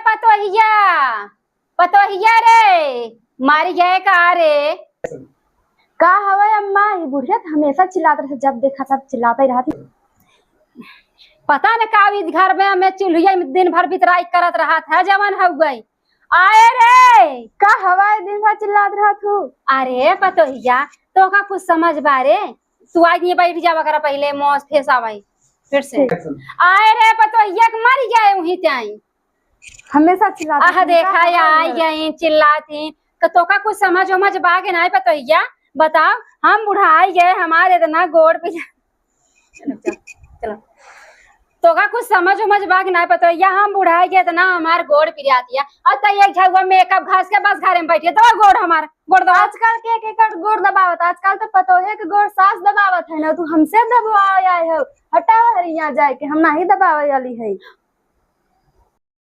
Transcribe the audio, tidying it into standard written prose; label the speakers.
Speaker 1: पतोहिया पतोहिया रे मारी गए का रे।
Speaker 2: का हवा अम्मा ये बुढ़िया तो हमेशा चिल्लाते रहे, जब देखा सब चिल्लाते ही रहती।
Speaker 1: पता न का इस घर में हमें चूल्हिया में दिन भर बितराई करत रहा था जवन हो गई। आए रे
Speaker 2: का हवा दिन भर चिल्लाते रहा तू।
Speaker 1: अरे पतोहिया तो का कुछ समझ बारे तू आज ये बैठ जावा करा पहले मौज फेस आवाई फिर से। आए रे पतोहिया के मर गए वहीं त्याई
Speaker 2: हमेशा चिल्लाते
Speaker 1: आह देखा या आई गई चिल्लाती तो का कुछ समझ उमझ बागे ना पतोहिया बताओ। हम बुढ़ाई गए हमारे इतना गोड़ पे चलो तो का कुछ समझ उमझ बाग ना पतोहिया हम बुढ़ाई गए इतना हमार गोड़ पिरियाती है। और तय एक झगुआ मेकअप घास के बस घर में बैठे तो गोड़ हमार गोड़ दबा।
Speaker 2: आजकल के गोड़ दबावत, आजकल तो पतोहे के गोड़ सास दबावत है ना, तू हमसे दबाव आए हो। हटा हरिया जाए के हम नहीं दबावे वाली है।